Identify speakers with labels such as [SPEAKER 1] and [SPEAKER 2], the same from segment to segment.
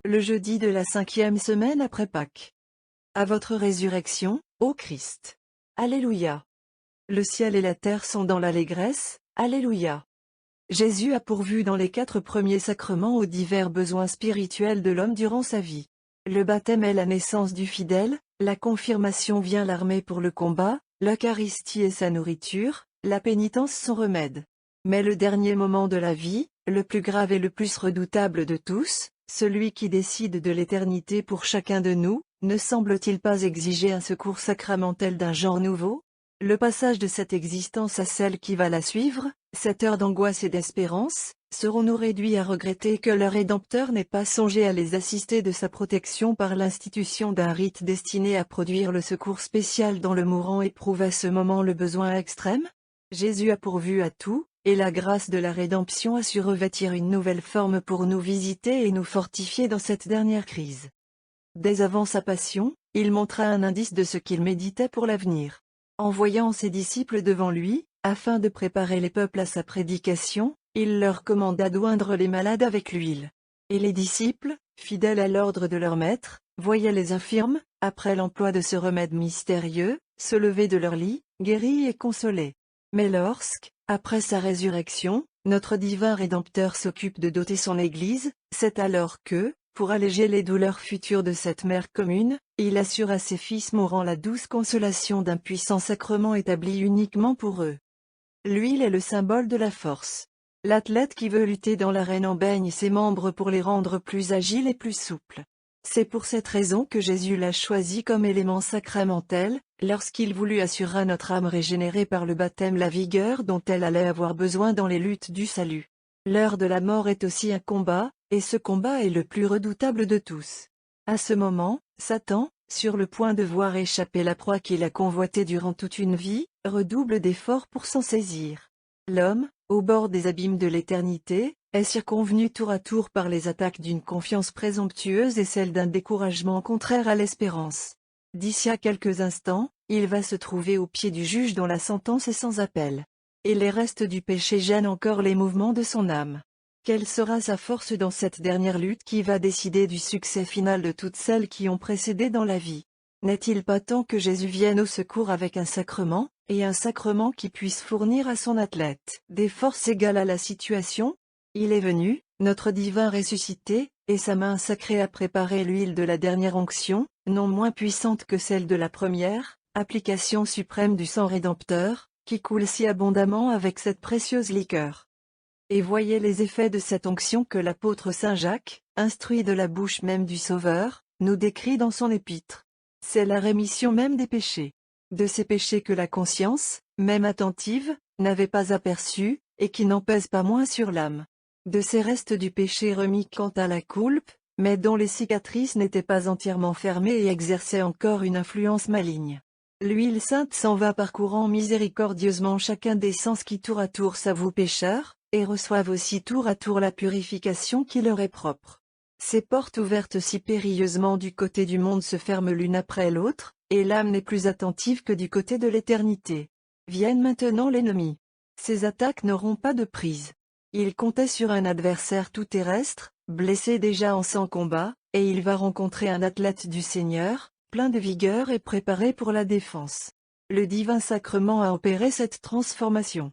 [SPEAKER 1] le jeudi de la 5e semaine après Pâques. À votre résurrection, ô Christ. Alléluia. Le ciel et la terre sont dans l'allégresse, Alléluia. Jésus a pourvu dans les 4 premiers sacrements aux divers besoins spirituels de l'homme durant sa vie. Le baptême est la naissance du fidèle, la confirmation vient l'armer pour le combat, l'Eucharistie est sa nourriture, la pénitence son remède. Mais le dernier moment de la vie, le plus grave et le plus redoutable de tous, celui qui décide de l'éternité pour chacun de nous, ne semble-t-il pas exiger un secours sacramentel d'un genre nouveau? Le passage de cette existence à celle qui va la suivre, cette heure d'angoisse et d'espérance, serons-nous réduits à regretter que le Rédempteur n'ait pas songé à les assister de sa protection par l'institution d'un rite destiné à produire le secours spécial dont le mourant éprouve à ce moment le besoin extrême? Jésus a pourvu à tout, et la grâce de la rédemption a su revêtir une nouvelle forme pour nous visiter et nous fortifier dans cette dernière crise. Dès avant sa passion, il montra un indice de ce qu'il méditait pour l'avenir. En voyant ses disciples devant lui, afin de préparer les peuples à sa prédication, il leur commanda d'oindre les malades avec l'huile. Et les disciples, fidèles à l'ordre de leur maître, voyaient les infirmes, après l'emploi de ce remède mystérieux, se lever de leur lit, guéris et consolés. Mais lorsque, après sa résurrection, notre divin Rédempteur s'occupe de doter son Église, c'est alors que, pour alléger les douleurs futures de cette mère commune, il assure à ses fils mourants la douce consolation d'un puissant sacrement établi uniquement pour eux. L'huile est le symbole de la force. L'athlète qui veut lutter dans l'arène en baigne ses membres pour les rendre plus agiles et plus souples. C'est pour cette raison que Jésus l'a choisi comme élément sacramentel, lorsqu'il voulut assurer à notre âme régénérée par le baptême la vigueur dont elle allait avoir besoin dans les luttes du salut. L'heure de la mort est aussi un combat, et ce combat est le plus redoutable de tous. À ce moment, Satan, sur le point de voir échapper la proie qu'il a convoitée durant toute une vie, redouble d'efforts pour s'en saisir. L'homme, au bord des abîmes de l'éternité, est circonvenu tour à tour par les attaques d'une confiance présomptueuse et celle d'un découragement contraire à l'espérance. D'ici à quelques instants, il va se trouver au pied du juge dont la sentence est sans appel. Et les restes du péché gênent encore les mouvements de son âme. Quelle sera sa force dans cette dernière lutte qui va décider du succès final de toutes celles qui ont précédé dans la vie? N'est-il pas temps que Jésus vienne au secours avec un sacrement, et un sacrement qui puisse fournir à son athlète des forces égales à la situation? Il est venu, notre divin ressuscité, et sa main sacrée a préparé l'huile de la dernière onction, non moins puissante que celle de la première, application suprême du sang rédempteur, qui coule si abondamment avec cette précieuse liqueur. Et voyez les effets de cette onction que l'apôtre Saint Jacques, instruit de la bouche même du Sauveur, nous décrit dans son épître. C'est la rémission même des péchés. De ces péchés que la conscience, même attentive, n'avait pas aperçus, et qui n'en pèsent pas moins sur l'âme. De ces restes du péché remis quant à la coulpe, mais dont les cicatrices n'étaient pas entièrement fermées et exerçaient encore une influence maligne. L'huile sainte s'en va parcourant miséricordieusement chacun des sens qui tour à tour s'avouent pécheurs, et reçoivent aussi tour à tour la purification qui leur est propre. Ces portes ouvertes si périlleusement du côté du monde se ferment l'une après l'autre, et l'âme n'est plus attentive que du côté de l'éternité. Vienne maintenant l'ennemi. Ses attaques n'auront pas de prise. Il comptait sur un adversaire tout terrestre, blessé déjà en sans combat, et il va rencontrer un athlète du Seigneur, plein de vigueur et préparé pour la défense. Le divin sacrement a opéré cette transformation.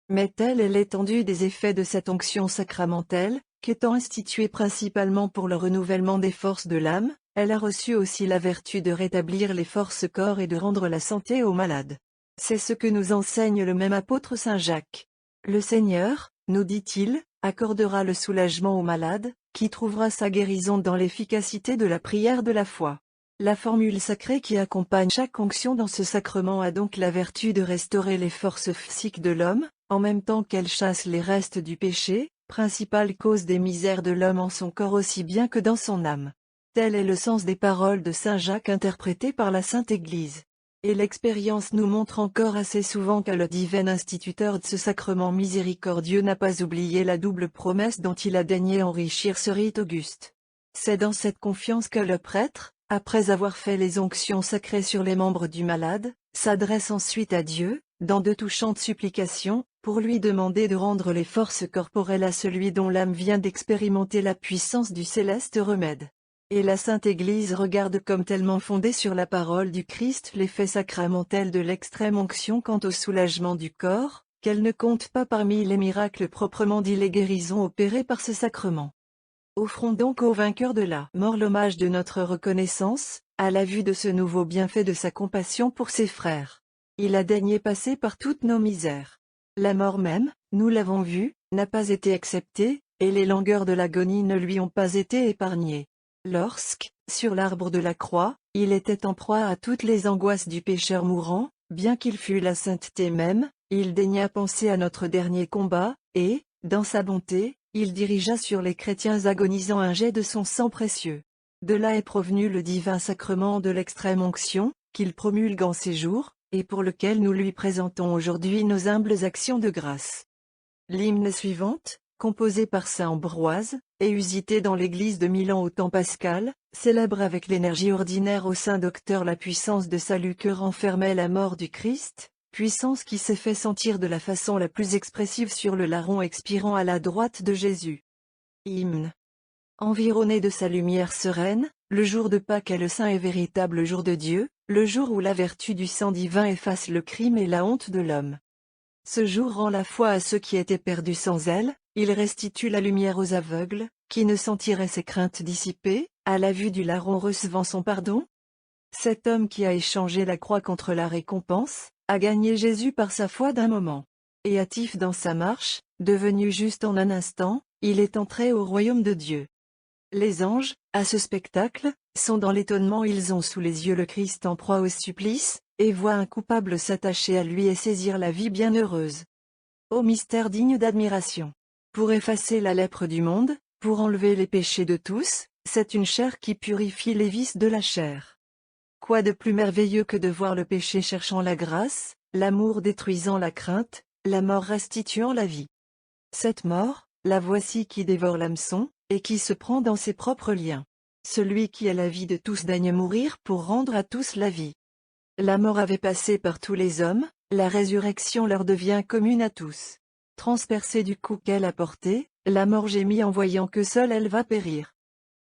[SPEAKER 1] Mais telle est l'étendue des effets de cette onction sacramentelle, qu'étant instituée principalement pour le renouvellement des forces de l'âme, elle a reçu aussi la vertu de rétablir les forces corps et de rendre la santé aux malades. C'est ce que nous enseigne le même apôtre Saint Jacques. Le Seigneur, nous dit-il, accordera le soulagement aux malades, qui trouvera sa guérison dans l'efficacité de la prière de la foi. La formule sacrée qui accompagne chaque onction dans ce sacrement a donc la vertu de restaurer les forces physiques de l'homme, en même temps qu'elle chasse les restes du péché, principale cause des misères de l'homme en son corps aussi bien que dans son âme. Tel est le sens des paroles de Saint Jacques interprétées par la Sainte Église. Et l'expérience nous montre encore assez souvent que le divin instituteur de ce sacrement miséricordieux n'a pas oublié la double promesse dont il a daigné enrichir ce rite auguste. C'est dans cette confiance que le prêtre, après avoir fait les onctions sacrées sur les membres du malade, s'adresse ensuite à Dieu, dans de touchantes supplications, pour lui demander de rendre les forces corporelles à celui dont l'âme vient d'expérimenter la puissance du céleste remède. Et la Sainte Église regarde comme tellement fondée sur la parole du Christ l'effet sacramentel de l'extrême onction quant au soulagement du corps, qu'elle ne compte pas parmi les miracles proprement dits les guérisons opérées par ce sacrement. Offrons donc au vainqueur de la mort l'hommage de notre reconnaissance, à la vue de ce nouveau bienfait de sa compassion pour ses frères. Il a daigné passer par toutes nos misères. La mort même, nous l'avons vu, n'a pas été acceptée, et les langueurs de l'agonie ne lui ont pas été épargnées. Lorsque, sur l'arbre de la croix, il était en proie à toutes les angoisses du pécheur mourant, bien qu'il fût la sainteté même, il daigna penser à notre dernier combat, et, dans sa bonté, il dirigea sur les chrétiens agonisants un jet de son sang précieux. De là est provenu le divin sacrement de l'extrême onction, qu'il promulgue en ces jours, et pour lequel nous lui présentons aujourd'hui nos humbles actions de grâce. L'hymne suivante, composé par saint Ambroise, et usité dans l'église de Milan au temps pascal, célèbre avec l'énergie ordinaire au saint docteur la puissance de salut que renfermait la mort du Christ, puissance qui s'est fait sentir de la façon la plus expressive sur le larron expirant à la droite de Jésus. Hymne. Environné de sa lumière sereine, le jour de Pâques est le saint et véritable jour de Dieu, le jour où la vertu du sang divin efface le crime et la honte de l'homme. Ce jour rend la foi à ceux qui étaient perdus sans elle, il restitue la lumière aux aveugles, qui ne sentiraient ses craintes dissipées, à la vue du larron recevant son pardon. Cet homme qui a échangé la croix contre la récompense, a gagné Jésus par sa foi d'un moment. Et hâtif dans sa marche, devenu juste en un instant, il est entré au royaume de Dieu. Les anges, à ce spectacle, sont dans l'étonnement, ils ont sous les yeux le Christ en proie au supplice, et voient un coupable s'attacher à lui et saisir la vie bienheureuse. Ô mystère digne d'admiration! Pour effacer la lèpre du monde, pour enlever les péchés de tous, c'est une chair qui purifie les vices de la chair. Quoi de plus merveilleux que de voir le péché cherchant la grâce, l'amour détruisant la crainte, la mort restituant la vie. Cette mort, la voici qui dévore l'hameçon, et qui se prend dans ses propres liens. Celui qui a la vie de tous daigne mourir pour rendre à tous la vie. La mort avait passé par tous les hommes, la résurrection leur devient commune à tous. Transpercée du coup qu'elle a porté, la mort gémit en voyant que seule elle va périr.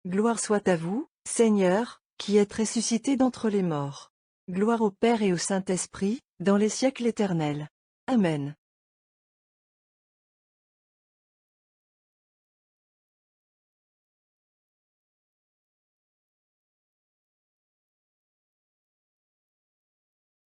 [SPEAKER 1] Gloire soit à vous, Seigneur, qui êtes ressuscité d'entre les morts. Gloire au Père et au Saint-Esprit, dans les siècles éternels. Amen.